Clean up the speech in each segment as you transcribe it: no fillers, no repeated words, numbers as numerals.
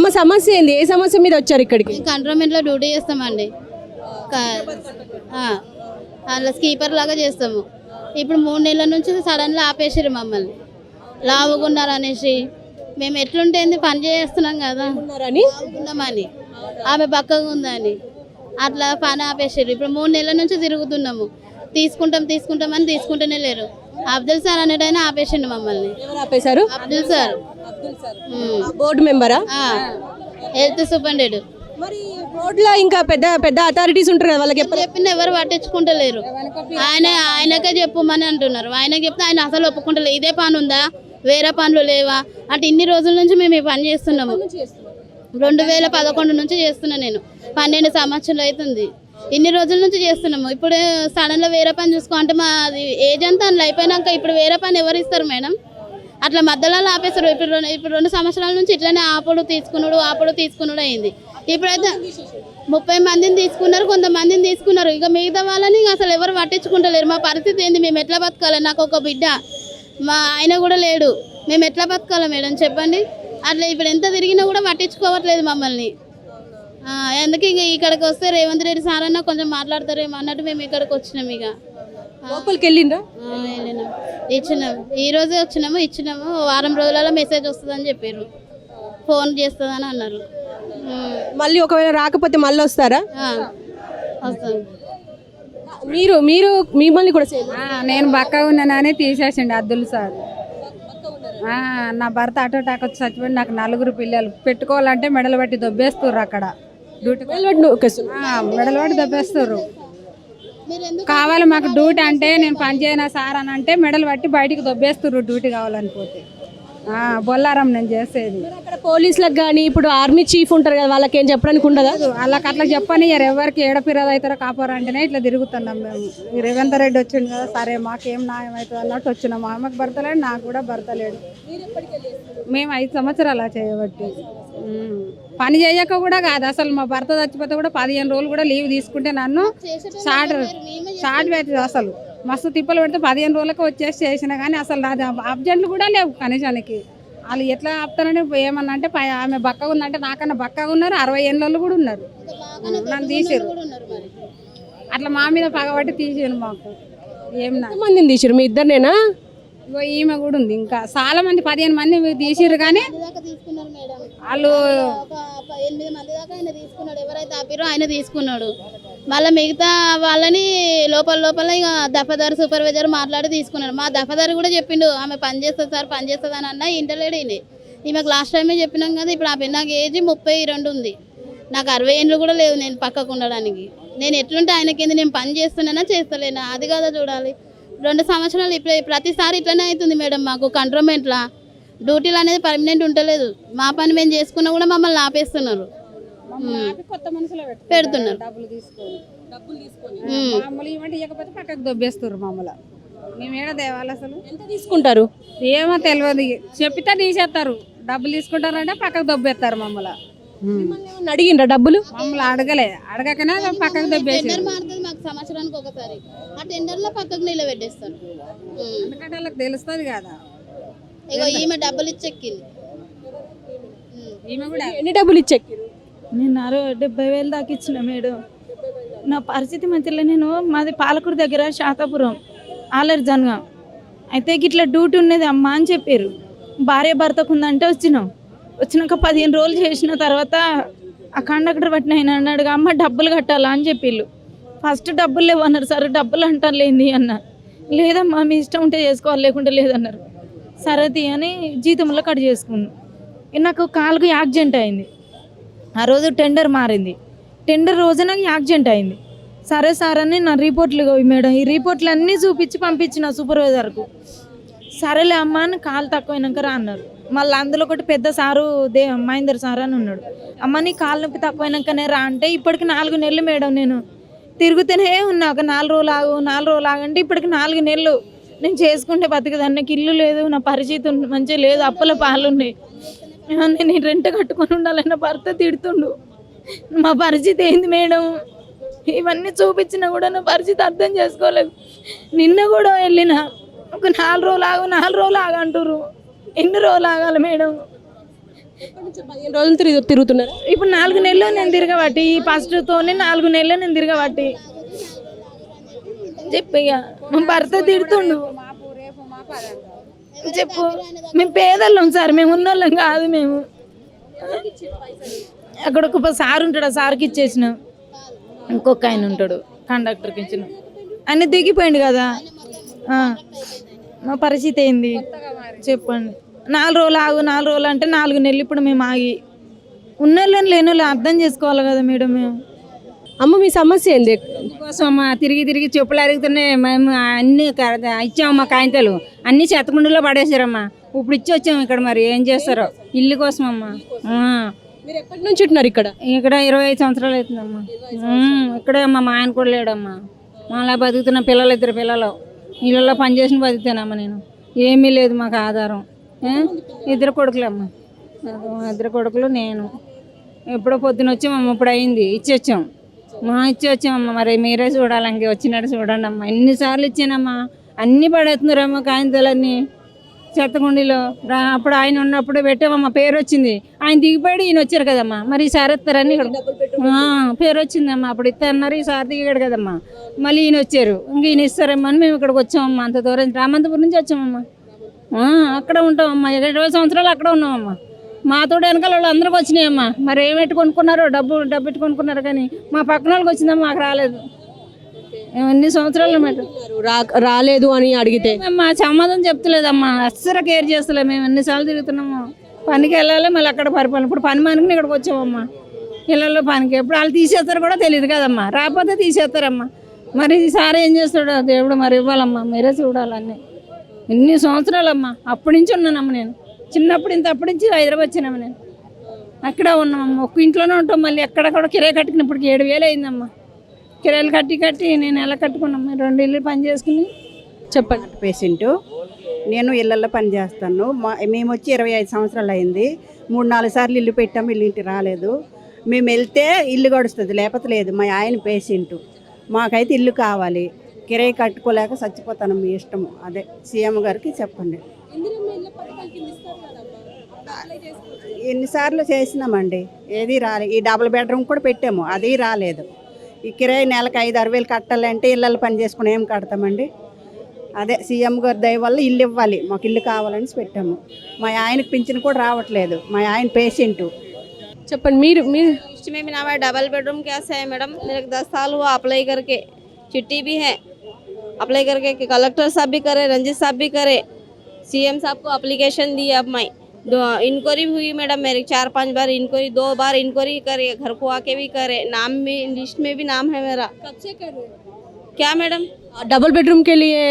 అమ్మ సమస్య ఏంది? ఏ సమస్య మీద వచ్చారు ఇక్కడికి? కంట్రోన్మెంట్లో డ్యూటీ చేస్తామండి. అలా స్కీపర్ లాగా చేస్తాము. ఇప్పుడు 3 నెలల నుంచి సడన్గా ఆపేసారు మమ్మల్ని. లావుగున్నారు అనేసి. మేము ఎట్లుంటే పని చేస్తున్నాం కదా లావుగున్నామని, ఆమె బక్కగా ఉందని అట్లా పని ఆపేసారు. ఇప్పుడు 3 నెలల నుంచి తిరుగుతున్నాము. తీసుకుంటామని తీసుకుంటూనే లేరు. అబ్దుల్ సార్ అనేటైనా ఆపేసిండు మమ్మల్ని. ఎవరు ఆపేశారు? అబ్దుల్ సార్ బోర్డు మెంబరా? Health superintendent. మరి బోర్డులో ఇంకా పెద్ద పెద్ద అథారిటీస్ ఉంటారు కదా, వాళ్ళకి చెప్పింది ఎవరు పట్టించుకుంటలేరు. ఆయనకే చెప్పమని అంటున్నారు. ఆయనకి చెప్తే ఆయన అసలు ఒప్పుకుంటలేదు. ఇదే పని ఉందా, వేరే పనులు లేవా అంటే ఇన్ని రోజుల నుంచి మేము ఈ పని చేస్తున్నాము. 2011 నుంచి చేస్తున్నా నేను. 12 సంవత్సరాలు అవుతుంది. ఇన్ని రోజుల నుంచి చేస్తున్నాము. ఇప్పుడు సడన్గా వేరే పని చూసుకో అంటే మా ఏజ్ అంతా అందులో అయిపోయినాక ఇప్పుడు వేరే పని ఎవరు ఇస్తారు మేడం? అట్లా మధ్యలో ఆపేస్తారు. ఇప్పుడు 2 సంవత్సరాల నుంచి ఇట్లనే ఆపుడు తీసుకున్నాడు అయింది. ఇప్పుడైతే 30 మందిని తీసుకున్నారు, కొంతమందిని తీసుకున్నారు. ఇక మిగతా వాళ్ళని అసలు ఎవరు పట్టించుకుంటలేరు. మా పరిస్థితి ఏంది? మేము ఎట్లా బతకాలి? నాకు ఒక బిడ్డ, మా ఆయన కూడా లేడు. మేము ఎట్లా బతకాలి మేడం చెప్పండి? అట్లా ఇప్పుడు ఎంత తిరిగినా కూడా పట్టించుకోవట్లేదు మమ్మల్ని. ఎందుకు ఇంక ఇక్కడికి వస్తే రేవంత్ రెడ్డి సార్ అన్న కొంచెం మాట్లాడతారేమో అన్నట్టు మేము ఇక్కడికి వచ్చినాం. ఇక లోపలికి వెళ్ళిండ్రా? ఇచ్చినాం. ఈ రోజే ఇచ్చినాము. వారం రోజులలో మెసేజ్ వస్తుందని చెప్పారు, ఫోన్ చేస్తుందని అన్నారు. మళ్ళీ ఒకవేళ రాకపోతే మళ్ళీ వస్తారా? వస్తాం. మీరు మిమ్మల్ని కూడా నేను బక్కగా ఉన్నానని తీసేసిండు అబ్దుల్ సార్. నా భర్త ఆటో టాక్ వచ్చి చచ్చిపోయి నాకు 4 పిల్లలు. పెట్టుకోవాలంటే మెడలు బట్టి దొబ్బేస్తుర్రు. అక్కడ డ్యూటీ మెడలు బట్టి దొబ్బేస్తుర్రు. కావాలి మాకు డ్యూటీ అంటే నేను పని చేయనా సార్ అని అంటే మెడలు బట్టి బయటికి దొబ్బేస్తుర్రు డ్యూటీ కావాలని పోతే. బొల్లారం నేను చేసేది. అక్కడ పోలీసులకు కానీ ఇప్పుడు ఆర్మీ చీఫ్ ఉంటారు కదా, వాళ్ళకి ఏం చెప్పడానికి ఉండదా? వాళ్ళకి అట్లా చెప్పనియరు. ఎవరికి ఏడ ఫిర్యాదు అవుతారో కాపారంటేనే ఇట్లా తిరుగుతున్నాం మేము. రేవంత్ రెడ్డి వచ్చిండు కదా, సరే మాకేం న్యాయం అవుతుంది అన్నట్టు వచ్చినాం. ఆమెకు భర్త లేడు, నాకు కూడా భర్త లేడు. మేము 5 సంవత్సరాలు చేయబట్టి పని చేయక కూడా కాదు. అసలు మా భర్త చచ్చిపోతే కూడా 15 రోజులు కూడా లీవ్ తీసుకుంటే నన్ను షార్ట్ పెట్టి అసలు మస్తు తిప్పలు పెడితే 15 రోజులకు వచ్చేసి చేసిన కానీ అసలు నాది అబ్జెంట్లు కూడా లేవు కనీసానికి. వాళ్ళు ఎట్లా ఆపుతారని ఏమన్నా అంటే ఆమె బక్కగా ఉందంటే నాకన్నా బక్కగా ఉన్నారు. 60 ఏళ్ళు కూడా ఉన్నారు. నన్ను తీసారు. అట్లా మా మీద పగబట్టి తీసారు. మాకు మందిని తీసారు? మీ ఇద్దరినేనా? ఈమె కూడా ఉంది. ఇంకా చాలా మంది 15 మంది తీసిర్రు కానీ వాళ్ళు 8 మంది దాకా ఆయన తీసుకున్నాడు. ఎవరైతే ఆపిరో ఆయన తీసుకున్నాడు. మళ్ళీ మిగతా వాళ్ళని లోపల ఇక దఫాదారు సూపర్వైజర్ మాట్లాడి తీసుకున్నాడు. మా దఫాదారు కూడా చెప్పిండు ఆమె పని చేస్తుంది సార్, పని చేస్తుంది అని అన్న ఇంటలేడు. ఈమెకు లాస్ట్ టైమే చెప్పినాం కదా. ఇప్పుడు ఆమె నాకు ఏజ్ 32 ఉంది. నాకు 60 ఏళ్ళు కూడా లేవు నేను పక్కకు ఉండడానికి. నేను ఎట్లుంటే ఆయనకేంది, నేను పని చేస్తున్నానా చేస్తలేనా అది కదా చూడాలి. 2 సంవత్సరాలు ఇప్పుడు ప్రతిసారి ఇట్లనే అవుతుంది మేడం. మాకు కంట్రోన్మెంట్లో డ్యూటీలు అనేది పర్మనెంట్ ఉండలేదు. మా పని మేము చేసుకున్నా కూడా మమ్మల్ని ఆపేస్తున్నారు, పెడుతున్నారు. ఇవ్వకపోతే పక్కకు దొబ్బేస్తున్నారు మమ్మల్ని. మేము ఏడ దేవాలి అసలు? ఎంత తీసుకుంటారు ఏమో తెలియదు. చెప్పితే తీసేస్తారు. డబ్బులు తీసుకుంటారంటే పక్కకు దొబ్బేస్తారు మమ్మల్ని. అడిగిండ్రా డబ్బులు? మమ్మల్ని అడగకనే పక్కకు దొబ్బేసారు. మారుతుంది మాకు సంవత్సరానికి ఒకసారి. ఆ టెండర్లో పక్కకు నిలబెట్టేస్తారు. ఎందుకంటే వాళ్ళకి తెలుస్తుంది కదా. ఇగో ఈమె డబ్బులు ఇచ్చెక్కింది. ఈమె కూడా ఎన్ని డబ్బులు ఇచ్చెక్కిరు? నేను 70,000 దాకా ఇచ్చిన మేడం. నా పరిస్థితి మంచిగా. నేను మాది పాలకూరు దగ్గర శాతాపురం ఆలర్ జనగా అయితే ఇట్లా డ్యూటీ ఉన్నది అమ్మ అని చెప్పారు. భార్య భర్తకు ఉందంటే వచ్చినాక 15 రోజులు చేసిన తర్వాత ఆ కండక్టర్ పట్టిన ఆయన అన్నాడుగా, అమ్మ డబ్బులు కట్టాలా అని చెప్పిళ్ళు. ఫస్ట్ డబ్బులు లేవు అన్నారు. సరే డబ్బులు అంటారులేంది అన్న. లేదమ్మా మీ ఇష్టం ఉంటే చేసుకోవాలి లేకుంటే లేదన్నారు. సరది అని జీతంలో కట్ చేసుకున్నాను. నాకు కాలుకు యాక్సిడెంట్ అయింది. ఆ రోజు టెండర్ మారింది. టెండర్ రోజు నాకు యాక్సిడెంట్ అయింది. సరే సార్ అని నా రిపోర్ట్లు మేడం, ఈ రిపోర్ట్లు అన్నీ చూపించి పంపించిన సూపర్వైజర్కు. సరేలే అమ్మ అని కాలు తక్కువైనాక రా అన్నారు. మళ్ళీ అందులో ఒకటి పెద్ద సారు మహేందర్ సార్ అని ఉన్నాడు. అమ్మ నీ కాలు నొప్పి తక్కువైనాకనే రా అంటే ఇప్పటికి 4 నెలలు మేడం నేను తిరుగుతూనే ఉన్నా. ఒక 4 రోజులు ఆగంటే ఇప్పటికి 4 నెలలు నేను చేసుకుంటే బతికదాన్ని. నాకు ఇల్లు లేదు, నా పరిస్థితి మంచిగా లేదు, అప్పుల పాలు ఉన్నాయి. నేను రెంట్ కట్టుకొని ఉండాలన్న భర్త తిడుతుండు. మా పరిస్థితి ఏంది మేడం? ఇవన్నీ చూపించినా కూడా నా పరిస్థితి అర్థం చేసుకోలేదు. నిన్న కూడా వెళ్ళిన ఒక 4 రోజులు ఆగు అంటారు. ఎన్ని రోజులు ఆగాలి మేడం? 15 రోజులు తిరుగుతున్నారు. ఇప్పుడు 4 నెలలు నేను తిరగబట్టి ఈ ఫస్ట్తోనే 4 నెలలు నేను తిరగబట్టి చెప్పిగా మా భర్త తిడుతుండు. చెప్పు, మేము పేదోళ్ళం సార్, మేము ఉన్నోళ్ళం కాదు. మేము అక్కడ ఒక సార్ ఉంటాడు, ఆ సార్కి ఇచ్చేసినాం. ఇంకొక ఆయన ఉంటాడు కండక్టర్కి ఇచ్చిన, ఆయన దిగిపోయింది కదా. మా పరిస్థితి ఏంది చెప్పండి. 4 రోజులు ఆగు, 4 రోజులు అంటే 4 నెలలు ఇప్పుడు మేము ఆగి ఉన్నోళ్ళని లేని వాళ్ళు అర్థం చేసుకోవాలి కదా మేడం. మేము అమ్మ మీ సమస్య ఏంది? కోసం అమ్మ తిరిగి తిరిగి చెప్పులు అరుగుతున్నాయి. మేము అన్ని ఇచ్చామమ్మా, కాగితాలు అన్ని చెత్తకుండలో పడేసారమ్మా. ఇప్పుడు ఇచ్చి వచ్చాము ఇక్కడ, మరి ఏం చేస్తారో ఇల్లు కోసం అమ్మా. మీరు ఎప్పటి నుంచి ఉంటున్నారు ఇక్కడ? ఇక్కడ 25 సంవత్సరాలు అవుతుందమ్మా. ఇక్కడే అమ్మా, మా ఆయన కూడా లేడమ్మా. మళ్ళీ బతుకుతున్న పిల్లలు, 2 పిల్లలు ఇళ్ళల్లో పనిచేసి బతుకుతానమ్మా. నేను ఏమీ లేదు మాకు ఆధారం. 2 కొడుకులమ్మా, 2 కొడుకులు, నేను. ఎప్పుడో పొద్దున వచ్చామమ్మ, ఇప్పుడు అయింది ఇచ్చి వచ్చాం. ఇచ్చి వచ్చామమ్మా. మరి మీరే చూడాలి, ఇంక వచ్చినట్టు చూడండి అమ్మా. ఎన్నిసార్లు ఇచ్చానమ్మా, అన్నీ పడేస్తున్నారమ్మా కాగితాలన్నీ చెత్తకుండీలో. అప్పుడు ఆయన ఉన్నప్పుడు పెట్టామమ్మా, పేరు వచ్చింది. ఆయన దిగిపోయాడు, ఈయన వచ్చారు కదమ్మా. మరి ఈసారి ఇస్తారని ఇక్కడ పేరు వచ్చిందమ్మా. అప్పుడు ఇస్తా అన్నారు, ఈసారి దిగాడు కదమ్మా. మళ్ళీ ఈయన వచ్చారు, ఇంక ఈయన ఇస్తారమ్మా అని మేము ఇక్కడికి వచ్చామమ్మా. అంత దూరం రామంతపురం నుంచి వచ్చామమ్మా. అక్కడ ఉంటామమ్మా, 20 సంవత్సరాలు అక్కడ ఉన్నామమ్మా. మాతో వెనకాల వాళ్ళు అందరికి వచ్చినాయమ్మా. మరి ఏమెట్టు కొనుక్కున్నారో, డబ్బు పెట్టి కొనుక్కున్నారు, కానీ మా పక్కన వాళ్ళకి వచ్చిందమ్మా, మాకు రాలేదు. ఎన్ని సంవత్సరాలు రాలేదు అని అడిగితే మా సమాధానం చెప్తలేదమ్మా. అస్సలు కేర్ చేస్తలేము. మేము ఎన్నిసార్లు తిరుగుతున్నాము. పనికి వెళ్ళాలి, మళ్ళీ అక్కడ పరిపాలన. ఇప్పుడు పని మానుకుని ఇక్కడికి వచ్చామమ్మా. ఇళ్ళల్లో పనికి ఎప్పుడు వాళ్ళు తీసేస్తారు కూడా తెలియదు కదమ్మా. రాకపోతే తీసేస్తారమ్మా. మరి ఈసారి ఏం చేస్తాడో దేవుడు మరి ఇవ్వాలమ్మా. మీరే చూడాలన్నీ. ఎన్ని సంవత్సరాలమ్మా, అప్పటి నుంచి ఉన్నానమ్మా. నేను చిన్నప్పుడు అప్పటి నుంచి హైదరాబాద్ వచ్చినాము. నేను అక్కడ ఉన్నామమ్మా. ఒక్క ఇంట్లోనే ఉంటాం. మళ్ళీ ఎక్కడక్కడ కిరాయి కట్టుకున్నప్పటికి 7,000 అయిందమ్మా. కిరాయిలు కట్టి నేను ఎలా కట్టుకున్నామ్మా. 2 ఇల్లు పని చేసుకుని. చెప్పండి. పేషెంటు నేను ఇళ్ళల్లో పని చేస్తాను. మేము వచ్చి 25 సంవత్సరాలు అయింది. 3-4 సార్లు ఇల్లు పెట్టాము, ఇల్లు ఇంటి రాలేదు. మేము వెళ్తే ఇల్లు గడుస్తుంది, లేకపోతే లేదు. మా ఆయన పేషెంటు, మాకైతే ఇల్లు కావాలి. కిరాయి కట్టుకోలేక చచ్చిపోతాను. మీ ఇష్టము. అదే సీఎం గారికి చెప్పండి. ఎన్నిసార్లు చేసినామండి, ఏది రాలేదు. ఈ డబుల్ బెడ్రూమ్ కూడా పెట్టాము, అది రాలేదు. ఈ కిరాయి నెలకు 5-6 వేలు కట్టాలంటే ఇళ్ళల్లో పని చేసుకుని ఏం కడతామండి. అదే సీఎం గారి దయ వల్ల ఇల్లు ఇవ్వాలి, మాకు ఇల్లు కావాలని పెట్టాము. మా ఆయనకు పింఛన్ కూడా రావట్లేదు. మా ఆయన పేషెంటు. చెప్పండి. మీరు लिस्ट में भी नाम है। डबल बेडरूम कैसे है मैडम? मेरे को 10 साल हुआ अप्लाई करके, चिट्ठी भी है अप्लाई करके। कलेक्टर साहब भी करे, रंजित साहब भी करे, सीएम साहब को एप्लीकेशन दी। अब मैं इंक्वायरी हुई मैडम, मेरे 4-5 बार इंक्वायरी, 2 बार इंक्वायरी करे, घर को आके भी करे। नाम भी लिस्ट में भी नाम है मेरा। कब से कर रहे हैं? क्या मैडम? डबल बेडरूम के लिए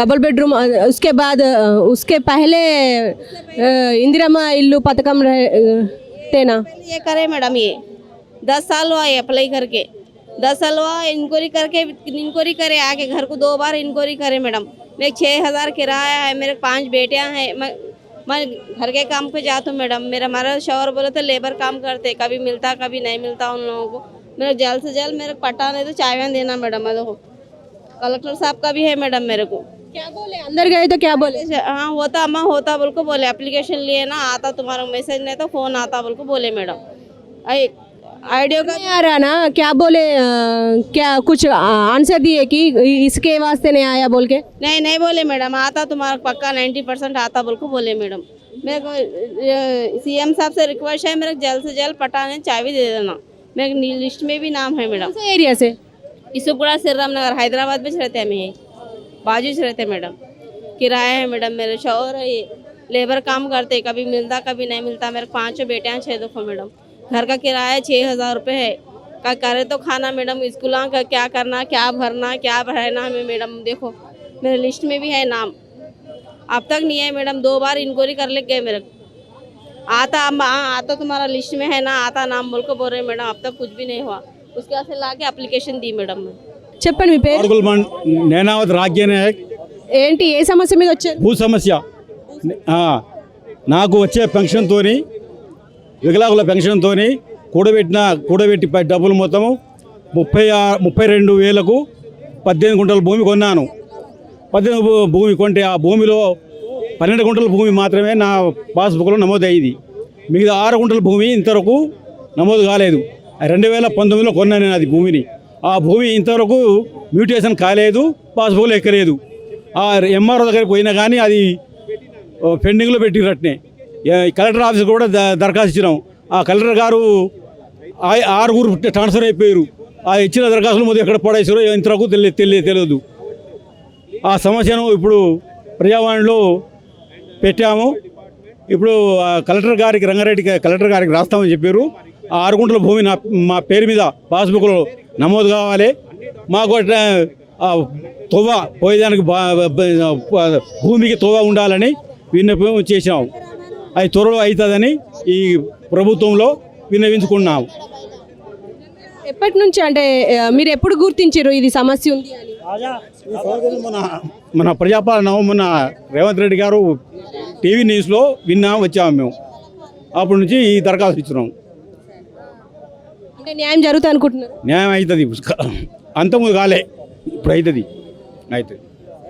डबल बेडरूम, उसके बाद उसके पहले इंदिरामा इल्लू पथकम थे ना? ये करे मैडम, ये 10 साल हुआ ये अप्लाई करके। 10 साल हुआ इंक्वायरी करे आके घर को 2 बार इंक्वायरी करे मैडम। मेरे 6,000 किराया है, मेरे 5 बेटियां हैं। मैं घर के काम पे जाता हूँ मैडम। हमारा शौहर बोले तो लेबर काम करते, कभी मिलता कभी नहीं मिलता उन लोगों को। मेरा जल्द से जल्द मेरे पट्टा नहीं तो चाय देना मैडम। देखो कलेक्टर साहब का भी है मैडम। मेरे को क्या बोले? अंदर गए तो क्या बोले? हाँ होता अम्मा, होता बोल को बोले। एप्लीकेशन लिए ना, आता तुम्हारा मैसेज नहीं तो फोन आता बोल को बोले मैडम। आइडियो का नहीं आ रहा ना, क्या बोले? क्या कुछ आंसर दिए कि इसके वास्ते नहीं आया बोल के? नहीं बोले मैडम, आता तुम्हारा पक्का 90% आता बोल को बोले मैडम। मेरे को सीएम साहब से रिक्वेस्ट है, मेरे जल्द से जल्द पटाने चाबी दे देना। मेरे लिस्ट में भी नाम है मैडम। कौन सा एरिया से? इसुपुरा श्रीराम नगर, हैदराबाद में रहते हैं। मैं बाजू से रहते मैडम। किराया है मैडम। मेरे शौहर है, ये लेबर काम करते, कभी मिलता कभी नहीं मिलता। मेरे 5 बेटियाँ 6 देखो मैडम। घर का किराया 6,000 रुपये है। का करे तो खाना मैडम, स्कूल का क्या करना, क्या भरना, क्या भरना हमें मैडम। देखो मेरे लिस्ट में भी है नाम, अब तक नहीं है मैडम। 2 बार इंक्वायरी कर ले गए मेरे आता तुम्हारा लिस्ट में है ना, आता नाम बोल को बोल रहे मैडम। अब तक कुछ भी नहीं हुआ। उसके बाद से ला के अप्लीकेशन दी मैडम मैं। చెప్పండి మీ పేరు? నేనావత్ రాజ్య నాయక్. ఏంటి, ఏ సమస్య మీద వచ్చారు? భూ సమస్య. నాకు వచ్చే పెన్షన్తోని, వికలాంగుల పెన్షన్తోని కూడబెట్టి డబ్బులు మొత్తము 32,000కు 18 గుంటల భూమి కొన్నాను. 18 భూమి కొంటే ఆ భూమిలో 12 గుంటల భూమి మాత్రమే నా పాస్బుక్లో నమోదయ్యింది. మిగతా 6 గుంటల భూమి ఇంతవరకు నమోదు కాలేదు. 2019లో కొన్నాను నేను అది భూమిని. ఆ భూమి ఇంతవరకు మ్యూటేషన్ కాలేదు, పాస్బుక్లో ఎక్కలేదు. ఆ ఎంఆర్ఓ దగ్గరికి పోయినా కానీ అది పెండింగ్లో పెట్టిరట్నే. కలెక్టర్ ఆఫీస్ కూడా దరఖాస్తు ఇచ్చినాం. ఆ కలెక్టర్ గారు 6 ట్రాన్స్ఫర్ అయిపోయారు. ఆ ఇచ్చిన దరఖాస్తులు మొదలు ఎక్కడ పడేసారో ఇంతవరకు తెలియదు. ఆ సమస్యను ఇప్పుడు ప్రజావాణిలో పెట్టాము. ఇప్పుడు కలెక్టర్ గారికి, రంగారెడ్డి కలెక్టర్ గారికి రాస్తామని చెప్పారు. ఆ 6 గుంటల భూమి మా పేరు మీద పాస్బుక్లో నమోదు కావాలి. మాకు తోవ పోయేదానికి భూమికి తోవ ఉండాలని విన్నపం చేసాం. అది త్వరలో అవుతుందని ఈ ప్రభుత్వంలో విన్నవించుకున్నాము. ఎప్పటి నుంచి అంటే మీరు ఎప్పుడు గుర్తించారు ఇది సమస్య ఉంది అని? మన ప్రజాపాలన మొన్న రేవంత్ రెడ్డి గారు టీవీ న్యూస్లో వచ్చాము మేము. అప్పటి నుంచి ఈ దరఖాస్తు ఇచ్చినాం. అంటే న్యాయం జరుగుతుంది అనుకుంటున్నారు? న్యాయం అవుతుంది. అంతకుముందు కాలే, ఇప్పుడు అవుతుంది.